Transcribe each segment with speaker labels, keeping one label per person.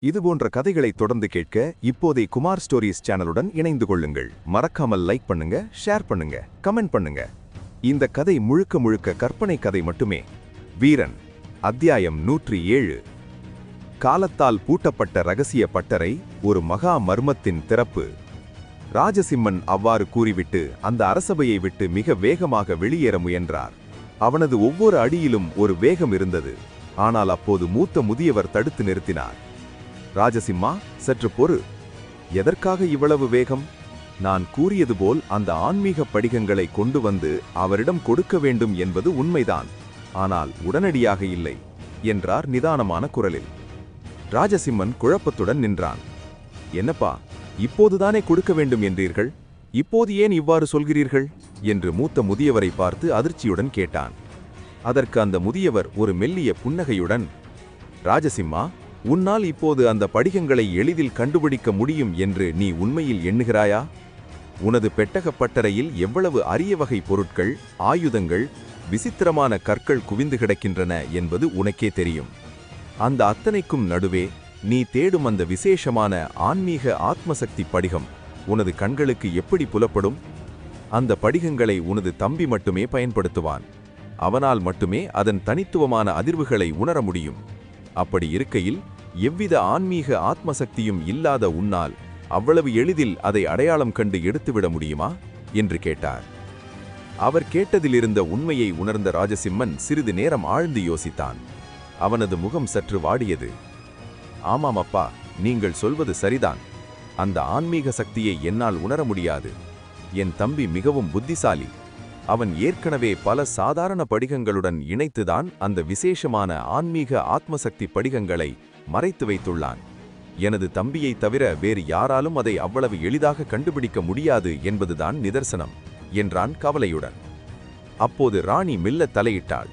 Speaker 1: இதுபோன்ற கதைகளை தொடர்ந்து கேட்க இப்போதே குமார் ஸ்டோரிஸ் சேனலுடன் இணைந்து கொள்ளுங்கள். மறக்காமல் லைக் பண்ணுங்க, ஷேர் பண்ணுங்க, கமெண்ட் பண்ணுங்க. இந்த கதை முழுக்க முழுக்க கற்பனை கதை மட்டுமே. வீரன் அத்தியாயம் 107. காலத்தால் பூட்டப்பட்ட ரகசிய பட்டறை, ஒரு மகா மர்மத்தின் திறப்பு. ராஜசிம்மன் அவ்வாறு கூறிவிட்டு அந்த அரசபையை விட்டு மிக வேகமாக வெளியேற முயன்றார். அவனது ஒவ்வொரு அடியிலும் ஒரு வேகம் இருந்தது. ஆனால் அப்போது மூத்த முதியவர் தடுத்து நிறுத்தினார். ராஜசிம்மா, சற்று பொறு. எதற்காக இவ்வளவு வேகம்? நான் கூறியது போல் அந்த ஆன்மீக படிகங்களை கொண்டு வந்து அவரிடம் கொடுக்க வேண்டும் என்பது உண்மைதான். ஆனால் உடனடியாக இல்லை என்றார் நிதானமான குரலில். ராஜசிம்மன் குழப்பத்துடன் நின்றான். என்னப்பா, இப்போதுதானே கொடுக்க வேண்டும் என்றீர்கள், இப்போது ஏன் இவ்வாறு சொல்கிறீர்கள் என்று மூத்த முதியவரை பார்த்து அதிர்ச்சியுடன் கேட்டான். அதற்கு அந்த முதியவர் ஒரு மெல்லிய புன்னகையுடன், ராஜசிம்மா, உன்னால் இப்போது அந்த படிகங்களை எளிதில் கண்டுபிடிக்க முடியும் என்று நீ உண்மையில் எண்ணுகிறாயா? உனது பெட்டகப் பட்டறையில் எவ்வளவு அரிய வகை பொருட்கள், ஆயுதங்கள், விசித்திரமான கற்கள் குவிந்து கிடக்கின்றன என்பது உனக்கே தெரியும். அந்த அத்தனைக்கும் நடுவே நீ தேடும் அந்த விசேஷமான ஆன்மீக ஆத்மசக்தி படிகம் உனது கண்களுக்கு எப்படி புலப்படும்? அந்த படிகங்களை உனது தம்பி மட்டுமே பயன்படுத்துவான். அவனால் மட்டுமே அதன் தனித்துவமான அதிர்வுகளை உணர முடியும். அப்படி இருக்கையில் எவ்வித ஆன்மீக ஆத்மசக்தியும் இல்லாத உன்னால் அவ்வளவு எளிதில் அதை அடையாளம் கண்டு எடுத்துவிட முடியுமா என்று கேட்டார். அவர் கேட்டதிலிருந்த உண்மையை உணர்ந்த ராஜசிம்மன் சிறிது நேரம் ஆழ்ந்து யோசித்தான். அவனது முகம் சற்று வாடியது. ஆமாம் அப்பா, நீங்கள் சொல்வது சரிதான். அந்த ஆன்மீக சக்தியை என்னால் உணர முடியாது. என் தம்பி மிகவும் புத்திசாலி. அவன் ஏற்கனவே பல சாதாரண படிகங்களுடன் இணைத்துதான் அந்த விசேஷமான ஆன்மீக ஆத்மசக்தி படிகங்களை மறைத்து வைத்துள்ளான். எனது தம்பியை தவிர வேறு யாராலும் அதை அவ்வளவு எளிதாக கண்டுபிடிக்க முடியாது என்பதுதான் நிதர்சனம் என்றான் கவலையுடன். அப்போது ராணி மெல்ல தலையிட்டாள்.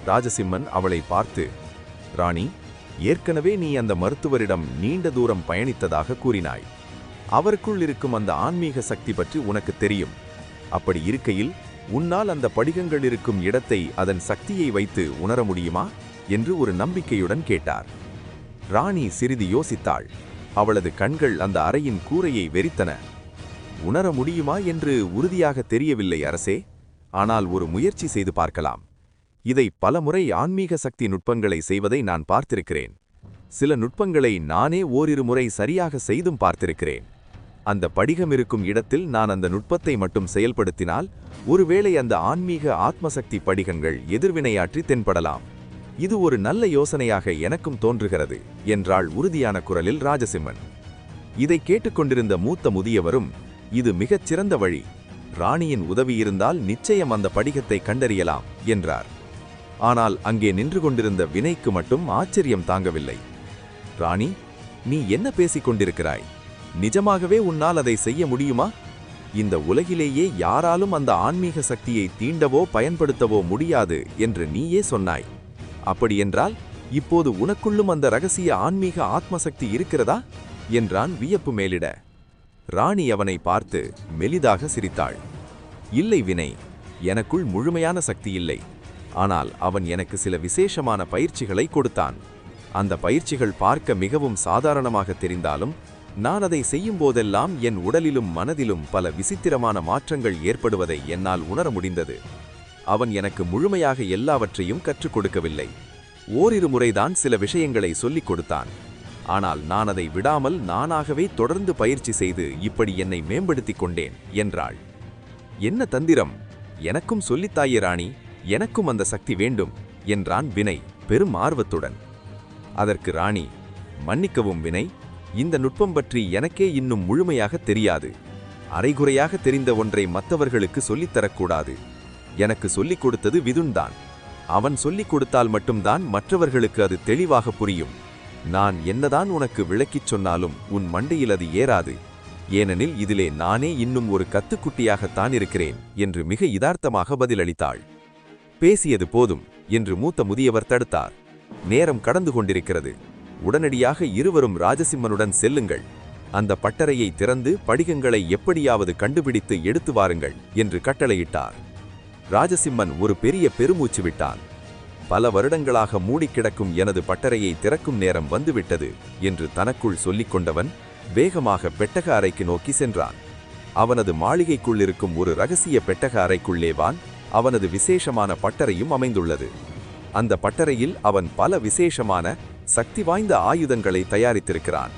Speaker 1: ராஜசிம்மன் அவளை பார்த்து, ராணி, ஏற்கனவே நீ அந்த மருத்துவரிடம் நீண்ட தூரம் பயணித்ததாக கூறினாய். அவருக்குள் இருக்கும் அந்த ஆன்மீக சக்தி பற்றி உனக்கு தெரியும். அப்படி இருக்கையில் உன்னால் அந்த படிகங்கள் இருக்கும் இடத்தை அதன் சக்தியை வைத்து உணர முடியுமா என்று ஒரு நம்பிக்கையுடன் கேட்டார். ராணி சிறிது யோசித்தாள். அவளது கண்கள் அந்த அறையின் கூரையை வெறித்தன. உணர முடியுமா என்று உறுதியாக தெரியவில்லை அரசே. ஆனால் ஒரு முயற்சி செய்து பார்க்கலாம். இதை பலமுறை ஆன்மீக சக்தி நுட்பங்களை செய்வதை நான் பார்த்திருக்கிறேன். சில நுட்பங்களை நானே ஓரிரு முறை சரியாக செய்தும் பார்த்திருக்கிறேன். அந்த படிகம் இருக்கும் இடத்தில் நான் அந்த நுட்பத்தை மட்டும் செயல்படுத்தினால் ஒருவேளை அந்த ஆன்மீக ஆத்மசக்தி படிகங்கள் எதிர்வினையாற்றி தென்படலாம். இது ஒரு நல்ல யோசனையாக எனக்கும் தோன்றுகிறது என்றாள் உறுதியான குரலில் ராஜசிம்மன். இதை கேட்டுக்கொண்டிருந்த மூத்த முதியவரும், இது மிகச் சிறந்த வழி. ராணியின் உதவி இருந்தால் நிச்சயம் அந்த படிகத்தை கண்டறியலாம் என்றார். ஆனால் அங்கே நின்று கொண்டிருந்த வினைக்கு மட்டும் ஆச்சரியம் தாங்கவில்லை. ராணி, நீ என்ன பேசிக் கொண்டிருக்கிறாய்? நிஜமாகவே உன்னால் அதை செய்ய முடியுமா? இந்த உலகிலேயே யாராலும் அந்த ஆன்மீக சக்தியை தீண்டவோ பயன்படுத்தவோ முடியாது என்று நீயே சொன்னாய். அப்படியென்றால் இப்போது உனக்குள்ளும் அந்த ரகசிய ஆன்மீக ஆத்மசக்தி இருக்கிறதா என்றான் வியப்பு மேலிட. ராணி அவனை பார்த்து மெலிதாக சிரித்தாள். இல்லை வினை, எனக்குள் முழுமையான சக்தி இல்லை. ஆனால் அவன் எனக்கு சில விசேஷமான பயிற்சிகளை கொடுத்தான். அந்த பயிற்சிகள் பார்க்க மிகவும் சாதாரணமாக தெரிந்தாலும் நான் அதை செய்யும் போதெல்லாம் என் உடலிலும் மனதிலும் பல விசித்திரமான மாற்றங்கள் ஏற்படுவதை என்னால் உணர முடிந்தது. அவன் எனக்கு முழுமையாக எல்லாவற்றையும் கற்றுக் கொடுக்கவில்லை. ஓரிரு முறைதான் சில விஷயங்களை சொல்லிக் கொடுத்தான். ஆனால் நான் அதை விடாமல் நானாகவே தொடர்ந்து பயிற்சி செய்து இப்படி என்னை மேம்படுத்திக் கொண்டேன் என்றாள். என்ன தந்திரம்! எனக்கும் சொல்லித்தாயே ராணி, எனக்கும் அந்த சக்தி வேண்டும் என்றான் வினை பெரும் ஆர்வத்துடன். அதற்கு ராணி, மன்னிக்கவும் வினை, இந்த நுட்பம் பற்றி எனக்கே இன்னும் முழுமையாக தெரியாது. அரைகுறையாக தெரிந்த ஒன்றை மற்றவர்களுக்கு சொல்லித்தரக்கூடாது. எனக்கு சொல்லிக் கொடுத்தது விதுன்தான். அவன் சொல்லிக் கொடுத்தால் மட்டும்தான் மற்றவர்களுக்கு அது தெளிவாக புரியும். நான் என்னதான் உனக்கு விளக்கிச் சொன்னாலும் உன் மண்டையில் அது ஏறாது. ஏனெனில் இதிலே நானே இன்னும் ஒரு கத்துக்குட்டியாகத்தான் இருக்கிறேன் என்று மிக யதார்த்தமாக பதிலளித்தாள். பேசியது போதும் என்று மூத்த முதியவர் தடுத்தார். நேரம் கடந்து கொண்டிருக்கிறது. உடனடியாக இருவரும் ராஜசிம்மனுடன் செல்லுங்கள். அந்த பட்டறையை திறந்து படிகங்களை எப்படியாவது கண்டுபிடித்து எடுத்து வாருங்கள் என்று கட்டளையிட்டார். ராஜசிம்மன் ஒரு பெரிய பெருமூச்சு விட்டான்.
Speaker 2: பல வருடங்களாக மூடிக்கிடக்கும் எனது பட்டறையை திறக்கும் நேரம் வந்துவிட்டது என்று தனக்குள் சொல்லிக் கொண்டவன் வேகமாக பெட்டக அறைக்கு நோக்கி சென்றான். அவனது மாளிகைக்குள்ளிருக்கும் ஒரு இரகசிய பெட்டக அறைக்குள்ளேவான் அவனது விசேஷமான பட்டறையும் அமைந்துள்ளது. அந்த பட்டறையில் அவன் பல விசேஷமான சக்தி வாய்ந்த ஆயுதங்களை தயாரித்திருக்கிறான்.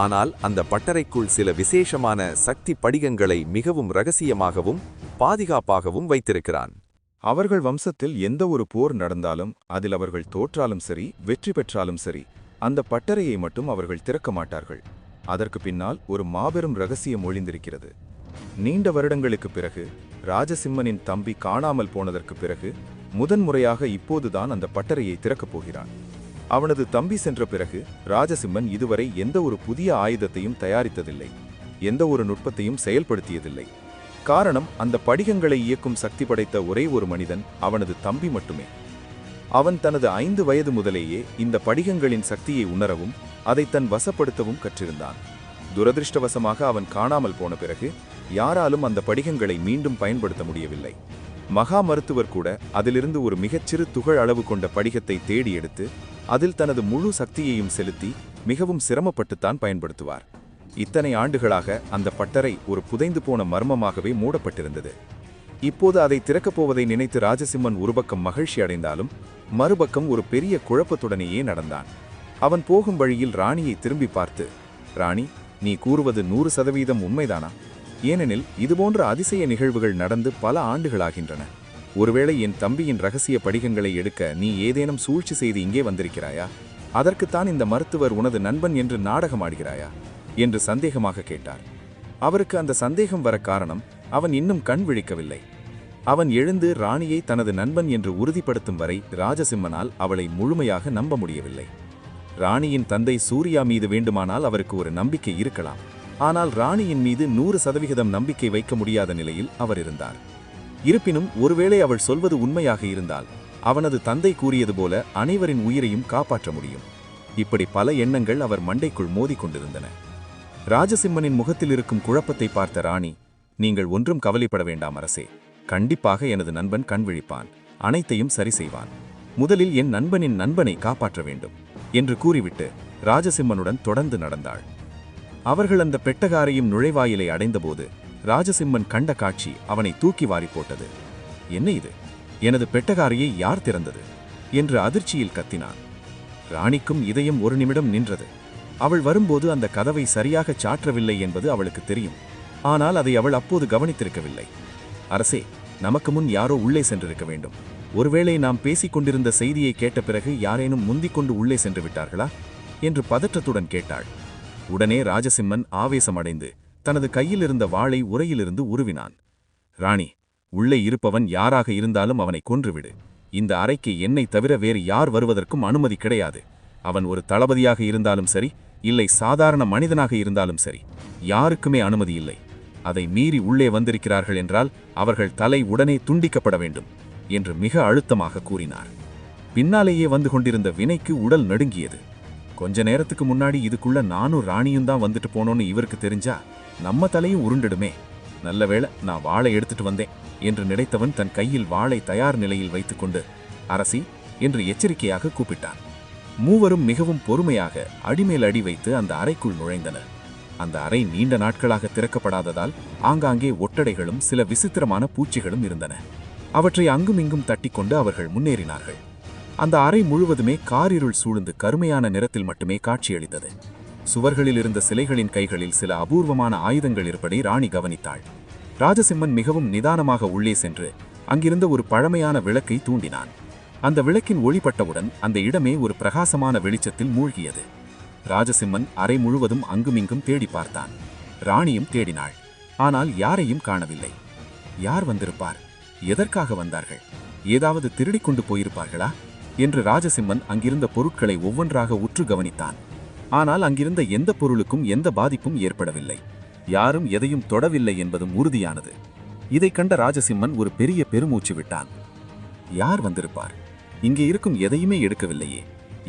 Speaker 2: ஆனால் அந்த பட்டறைக்குள் சில விசேஷமான சக்தி படிகங்களை மிகவும் இரகசியமாகவும் பாதுகாப்பாகவும் வைத்திருக்கிறான்.
Speaker 1: அவர்கள் வம்சத்தில் எந்த ஒரு போர் நடந்தாலும் அதில் அவர்கள் தோற்றாலும் சரி வெற்றி பெற்றாலும் சரி அந்த பட்டறையை மட்டும் அவர்கள் திறக்க மாட்டார்கள். அதற்கு பின்னால் ஒரு மாபெரும் இரகசியம் ஒளிந்திருக்கிறது. நீண்ட வருடங்களுக்கு பிறகு ராஜசிம்மனின் தம்பி காணாமல் போனதற்கு பிறகு முதன்முறையாக இப்போதுதான் அந்த பட்டறையை திறக்கப் போகிறான். அவனது தம்பி சென்ற பிறகு ராஜசிம்மன் இதுவரை எந்த ஒரு புதிய ஆயுதத்தையும் தயாரித்ததில்லை, எந்த ஒரு நுட்பத்தையும் செயல்படுத்தியதில்லை. காரணம், அந்த படிகங்களை இயக்கும் சக்தி படைத்த ஒரே ஒரு மனிதன் அவனது தம்பி மட்டுமே. அவன் தனது 5 வயது முதலேயே இந்த படிகங்களின் சக்தியை உணரவும் அதை தன் வசப்படுத்தவும் கற்றிருந்தான். துரதிருஷ்டவசமாக அவன் காணாமல் போன பிறகு யாராலும் அந்த படிகங்களை மீண்டும் பயன்படுத்த முடியவில்லை. மகா மருத்துவர் கூட அதிலிருந்து ஒரு மிகச்சிறு துகள் அளவு கொண்ட படிகத்தை தேடி எடுத்து அதில் தனது முழு சக்தியையும் செலுத்தி மிகவும் சிரமப்பட்டுத்தான் பயன்படுத்துவார். இத்தனை ஆண்டுகளாக அந்த பட்டறை ஒரு புதைந்து போன மர்மமாகவே மூடப்பட்டிருந்தது. இப்போது அதை திறக்கப் போவதை நினைத்து ராஜசிம்மன் ஒரு பக்கம் மகிழ்ச்சி அடைந்தாலும் மறுபக்கம் ஒரு பெரிய குழப்பத்துடனேயே நடந்தான். அவன் போகும் வழியில் ராணியை திரும்பி பார்த்து, ராணி, நீ கூறுவது 100% உண்மைதானா? ஏனெனில் இதுபோன்ற அதிசய நிகழ்வுகள் நடந்து பல ஆண்டுகளாகின்றன. ஒருவேளை என் தம்பியின் இரகசிய படிகங்களை எடுக்க நீ ஏதேனும் சூழ்ச்சி செய்து இங்கே வந்திருக்கிறாயா? அதற்குத்தான் இந்த மருத்துவர் உனது நண்பன் என்று நாடகமாடுகிறாயா என்று சந்தேகமாக கேட்டார். அவருக்கு அந்த சந்தேகம் வர காரணம், அவன் இன்னும் கண் விழிக்கவில்லை. அவன் எழுந்து ராணியை தனது நண்பன் என்று உறுதிப்படுத்தும் வரை ராஜசிம்மனால் அவளை முழுமையாக நம்ப முடியவில்லை. ராணியின் தந்தை சூர்யா மீது வேண்டுமானால் அவருக்கு ஒரு நம்பிக்கை இருக்கலாம். ஆனால் ராணியின் மீது 100% நம்பிக்கை வைக்க முடியாத நிலையில் அவர் இருந்தார். இருப்பினும் ஒருவேளை அவள் சொல்வது உண்மையாக இருந்தால் அவனது தந்தை கூறியது போல அனைவரின் உயிரையும் காப்பாற்ற முடியும். இப்படி பல எண்ணங்கள் அவர் மண்டைக்குள் மோதிக்கொண்டிருந்தன. ராஜசிம்மனின் முகத்தில் இருக்கும் குழப்பத்தை பார்த்த ராணி, நீங்கள் ஒன்றும் கவலைப்பட வேண்டாம் அரசே, கண்டிப்பாக எனது நண்பன் கண் விழிப்பான், அனைத்தையும் சரி செய்வான். முதலில் என் நண்பனின் நண்பனை காப்பாற்ற வேண்டும் என்று கூறிவிட்டு ராஜசிம்மனுடன் தொடர்ந்து நடந்தாள். அவர்கள் அந்த பெட்டகாரையும் நுழைவாயிலை அடைந்தபோது ராஜசிம்மன் கண்ட காட்சி அவனை தூக்கி வாரி போட்டது. என்ன இது? எனது பெட்டகாரையை யார் திறந்தது என்று அதிர்ச்சியில் கத்தினான். ராணிக்கும் இதயம் ஒரு நிமிடம் நின்றது. அவள் வரும்போது அந்த கதவை சரியாக சாற்றவில்லை என்பது அவளுக்கு தெரியும். ஆனால் அதை அவள் அப்போது கவனித்திருக்கவில்லை. அரசே, நமக்கு முன் யாரோ உள்ளே சென்றிருக்க வேண்டும். ஒருவேளை நாம் பேசிக் கொண்டிருந்த செய்தியை கேட்ட பிறகு யாரேனும் முந்திக்கொண்டு உள்ளே சென்று விட்டார்களா என்று பதற்றத்துடன் கேட்டாள். உடனே ராஜசிம்மன் ஆவேசமடைந்து தனது கையில் இருந்த வாளை உரையிலிருந்து உருவினான். ராணி, உள்ளே இருப்பவன் யாராக இருந்தாலும் அவனை கொன்றுவிடு. இந்த அறைக்கு என்னை தவிர வேறு யார் வருவதற்கும் அனுமதி கிடையாது. அவன் ஒரு தளபதியாக இருந்தாலும் சரி, இல்லை சாதாரண மனிதனாக இருந்தாலும் சரி, யாருக்குமே அனுமதி இல்லை. அதை மீறி உள்ளே வந்திருக்கிறார்கள் என்றால் அவர்கள் தலை உடனே துண்டிக்கப்பட வேண்டும் என்று மிக அழுத்தமாக கூறினார். பின்னாலேயே வந்து கொண்டிருந்த வினைக்கு உடல் நடுங்கியது. கொஞ்ச நேரத்துக்கு முன்னாடி இதுக்குள்ள நானும் ராணியும் தான் வந்துட்டு போனோன்னு இவருக்கு தெரிஞ்சா நம்ம தலையும் உருண்டிடுமே. நல்லவேளை நான் வாளை எடுத்துட்டு வந்தேன் என்று நினைத்தவன் தன் கையில் வாளை தயார் நிலையில் வைத்துக்கொண்டு அரசி என்று எச்சரிக்கையாக கூப்பிட்டான். மூவரும் மிகவும் பொறுமையாக அடிமேல் அடி வைத்து அந்த அறைக்குள் நுழைந்தனர். அந்த அறை நீண்ட நாட்களாக திறக்கப்படாததால் ஆங்காங்கே ஒட்டடைகளும் சில விசித்திரமான பூச்சிகளும் இருந்தன. அவற்றை அங்குமிங்கும் தட்டிக்கொண்டு அவர்கள் முன்னேறினார்கள். அந்த அறை முழுவதுமே காரிருள் சூழ்ந்து கருமையான நிறத்தில் மட்டுமே காட்சியளித்தது. சுவர்களில் இருந்த சிலைகளின் கைகளில் சில அபூர்வமான ஆயுதங்கள் இருப்பதை ராணி கவனித்தாள். ராஜசிம்மன் மிகவும் நிதானமாக உள்ளே சென்று அங்கிருந்த ஒரு பழமையான விளக்கை தூண்டினான். அந்த விளக்கின் ஒளிப்பட்டவுடன் அந்த இடமே ஒரு பிரகாசமான வெளிச்சத்தில் மூழ்கியது. ராஜசிம்மன் அறை முழுவதும் அங்குமிங்கும் தேடி பார்த்தான். ராணியும் தேடினாள். ஆனால் யாரையும் காணவில்லை. யார் வந்திருப்பார்? எதற்காக வந்தார்கள்? ஏதாவது திருடிக் கொண்டு போயிருப்பார்களா என்று ராஜசிம்மன் அங்கிருந்த பொருட்களை ஒவ்வொன்றாக உற்று கவனித்தான். ஆனால் அங்கிருந்த எந்த பொருளுக்கும் எந்த பாதிப்பும் ஏற்படவில்லை. யாரும் எதையும் தொடவில்லை என்பதும் உறுதியானது. இதைக் கண்ட ராஜசிம்மன் ஒரு பெரிய பெருமூச்சு விட்டான். யார் வந்திருப்பார்? இங்கே இருக்கும் எதையுமே எடுக்கவில்லையே,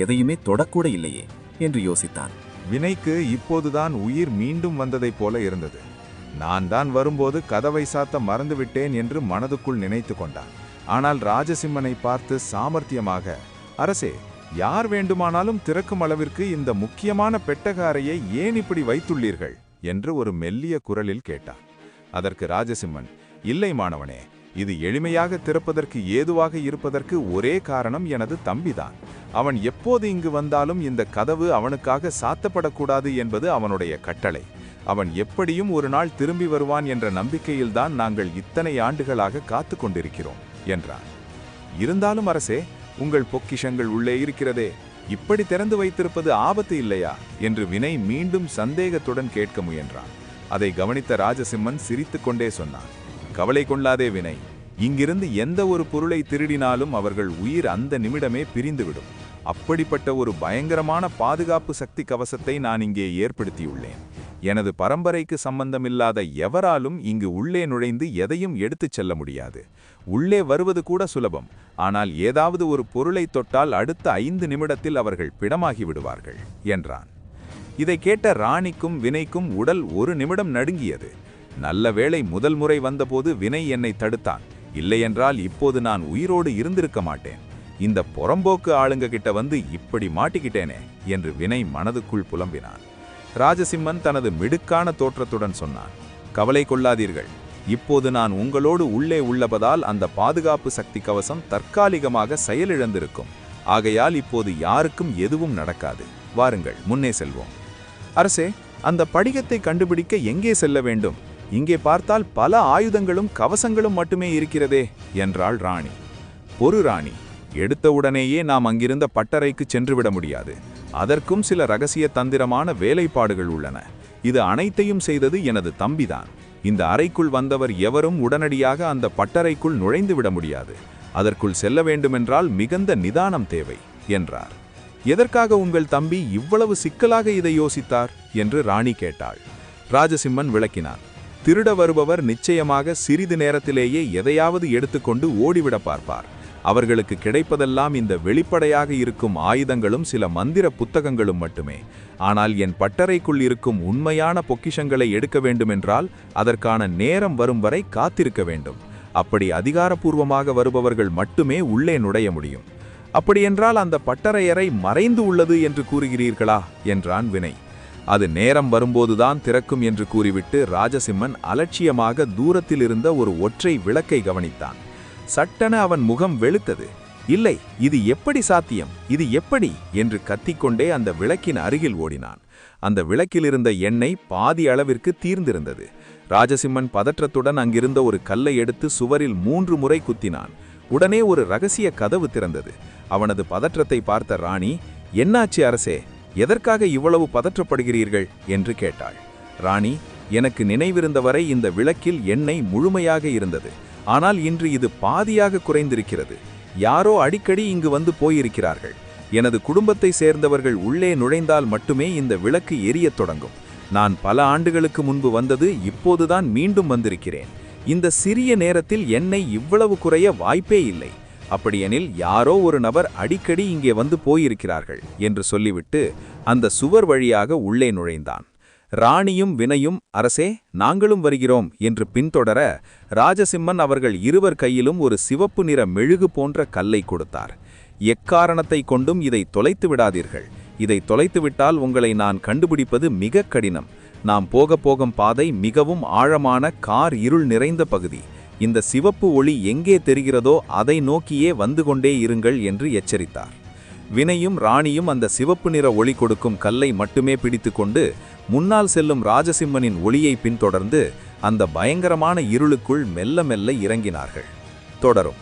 Speaker 1: எதையுமே தொடக்கூட இல்லையே என்று யோசித்தான்.
Speaker 3: வினைக்கு இப்போதுதான் உயிர் மீண்டும் வந்ததைப் போல இருந்தது. நான் தான் வரும்போது கதவை சாத்த மறந்துவிட்டேன் என்று மனதுக்குள் நினைத்து கொண்டான். ஆனால் ராஜசிம்மனை பார்த்து சாமர்த்தியமாக, அரசே, யார் வேண்டுமானாலும் திறக்கும் அளவிற்கு இந்த முக்கியமான பெட்டக அறையை ஏன் இப்படி வைத்துள்ளீர்கள் என்று ஒரு மெல்லிய குரலில் கேட்டார். அதற்கு ராஜசிம்மன், இல்லை மாணவனே, இது எளிமையாக திறப்பதற்கு ஏதுவாக இருப்பதற்கு ஒரே காரணம் எனது தம்பிதான். அவன் எப்போது இங்கு வந்தாலும் இந்த கதவு அவனுக்காக சாத்தப்படக்கூடாது என்பது அவனுடைய கட்டளை. அவன் எப்படியும் ஒரு நாள் திரும்பி வருவான் என்ற நம்பிக்கையில்தான் நாங்கள் இத்தனை ஆண்டுகளாக காத்து கொண்டிருக்கிறோம் என்றான். இருந்தாலும் அரசே, உங்கள் பொக்கிஷங்கள் உள்ளே இருக்கிறதே, இப்படி திறந்து வைத்திருப்பது ஆபத்து இல்லையா என்று வினை மீண்டும் சந்தேகத்துடன் கேட்க முயன்றான். அதை கவனித்த ராஜசிம்மன் சிரித்துக்கொண்டே சொன்னான், கவலை கொள்ளாதே வினை, இங்கிருந்து எந்த ஒரு பொருளை திருடினாலும் அவர்கள் உயிர் அந்த நிமிடமே பிரிந்துவிடும். அப்படிப்பட்ட ஒரு பயங்கரமான பாதுகாப்பு சக்தி கவசத்தை நான் இங்கே ஏற்படுத்தியுள்ளேன். எனது பரம்பரைக்கு சம்பந்தமில்லாத எவராலும் இங்கு உள்ளே நுழைந்து எதையும் எடுத்துச் செல்ல முடியாது. உள்ளே வருவது கூட சுலபம், ஆனால் ஏதாவது ஒரு பொருளை தொட்டால் அடுத்த 5 நிமிடத்தில் அவர்கள் பிணமாகி விடுவார்கள் என்றான். இதை கேட்ட ராணிக்கும் வினைக்கும் உடல் ஒரு நிமிடம் நடுங்கியது. நல்ல வேளை முதல் முறை வந்தபோது வினை என்னை தடுத்தான், இல்லையென்றால் இப்போது நான் உயிரோடு இருந்திருக்க மாட்டேன். இந்த புறம்போக்கு ஆளுங்க கிட்ட வந்து இப்படி மாட்டிக்கிட்டேனே என்று வினை மனதுக்குள் புலம்பினான். ராஜசிம்மன் தனது மிடுக்கான தோற்றத்துடன் சொன்னான், கவலை கொள்ளாதீர்கள், இப்போது நான் உங்களோடு உள்ளே உள்ளபதால் அந்த பாதுகாப்பு சக்தி கவசம் தற்காலிகமாக செயலிழந்திருக்கும். ஆகையால் இப்போது யாருக்கும் எதுவும் நடக்காது. வாருங்கள், முன்னே செல்வோம். அரசே, அந்த படிகத்தை கண்டுபிடிக்க எங்கே செல்ல வேண்டும்? இங்கே பார்த்தால் பல ஆயுதங்களும் கவசங்களும் மட்டுமே இருக்கிறதே என்றாள் ராணி. பொறு ராணி, எடுத்தவுடனேயே நாம் அங்கிருந்த பட்டறைக்கு சென்றுவிட முடியாது. அதற்கும் சில ரகசிய தந்திரமான வேலைப்பாடுகள் உள்ளன. இது அனைத்தையும் செய்தது எனது தம்பிதான். இந்த அறைக்குள் வந்தவர் எவரும் உடனடியாக அந்த பட்டறைக்குள் நுழைந்து விட முடியாது. அதற்குள் செல்ல வேண்டுமென்றால் மிகுந்த நிதானம் தேவை என்றார். எதற்காக உங்கள் தம்பி இவ்வளவு சிக்கலாக இதை யோசித்தார் என்று ராணி கேட்டாள். ராஜசிம்மன் விளக்கினார். திருட வருபவர் நிச்சயமாக சிறிது நேரத்திலேயே எதையாவது எடுத்துக்கொண்டு ஓடிவிட பார்ப்பார். அவர்களுக்கு கிடைப்பதெல்லாம் இந்த வெளிப்படையாக இருக்கும் ஆயுதங்களும் சில மந்திர புத்தகங்களும் மட்டுமே. ஆனால் என் பட்டறைக்குள் இருக்கும் உண்மையான பொக்கிஷங்களை எடுக்க வேண்டுமென்றால் அதற்கான நேரம் வரும் வரை காத்திருக்க வேண்டும். அப்படி அதிகாரப்பூர்வமாக வருபவர்கள் மட்டுமே உள்ளே நுழைய முடியும். அப்படியென்றால் அந்த பட்டறையறை மறைந்து உள்ளது என்று கூறுகிறீர்களா என்றான் வினை. அது நேரம் வரும்போதுதான் திறக்கும் என்று கூறிவிட்டு ராஜசிம்மன் அலட்சியமாக தூரத்தில் இருந்த ஒரு ஒற்றை விளக்கை கவனித்தான். சட்டென அவன் முகம் வெளுத்தது. இல்லை, இது எப்படி சாத்தியம், இது எப்படி என்று கத்திக்கொண்டே அந்த விளக்கின் அருகில் ஓடினான். அந்த விளக்கிலிருந்த எண்ணெய் பாதி அளவிற்கு தீர்ந்திருந்தது. ராஜசிம்மன் பதற்றத்துடன் அங்கிருந்த ஒரு கல்லை எடுத்து சுவரில் 3 முறை குத்தினான். உடனே ஒரு ரகசிய கதவு திறந்தது. அவனது பதற்றத்தை பார்த்த ராணி, என்னாச்சு அரசே, எதற்காக இவ்வளவு பதற்றப்படுகிறீர்கள் என்று கேட்டாள். ராணி, எனக்கு நினைவிருந்தவரை இந்த விளக்கில் எண்ணெய் முழுமையாக இருந்தது. ஆனால் இன்று இது பாதியாக குறைந்திருக்கிறது. யாரோ அடிக்கடி இங்கு வந்து போயிருக்கிறார்கள். எனது குடும்பத்தை சேர்ந்தவர்கள் உள்ளே நுழைந்தால் மட்டுமே இந்த விளக்கு எரியத் தொடங்கும். நான் பல ஆண்டுகளுக்கு முன்பு வந்தது, இப்போதுதான் மீண்டும் வந்திருக்கிறேன். இந்த சிறிய நேரத்தில் எண்ணெய் இவ்வளவு குறைய வாய்ப்பே இல்லை. அப்படியெனில் யாரோ ஒரு நபர் அடிக்கடி இங்கே வந்து போயிருக்கிறார்கள் என்று சொல்லிவிட்டு அந்த சுவர் வழியாக உள்ளே நுழைந்தான். ராணியும் வினையும், அரசே, நாங்களும் வருகிறோம் என்று பின்தொடர ராஜசிம்மன் அவர்கள் இருவர் கையிலும் ஒரு சிவப்பு நிற மெழுகு போன்ற கல்லை கொடுத்தார். எக்காரணத்தை கொண்டும் இதை தொலைத்து விடாதீர்கள். இதை தொலைத்துவிட்டால் உங்களை நான் கண்டுபிடிப்பது மிக கடினம். நாம் போகும் பாதை மிகவும் ஆழமான கார் இருள் நிறைந்த பகுதி. இந்த சிவப்பு ஒளி எங்கே தெரிகிறதோ அதை நோக்கியே வந்து கொண்டே இருங்கள் என்று எச்சரித்தார். வினையும் ராணியும் அந்த சிவப்பு நிற ஒளி கொடுக்கும் கல்லை மட்டுமே பிடித்துக்கொண்டு முன்னால் செல்லும் ராஜசிம்மனின் ஒளியை பின்தொடர்ந்து அந்த பயங்கரமான இருளுக்குள் மெல்ல மெல்ல இறங்கினார்கள். தொடரும்.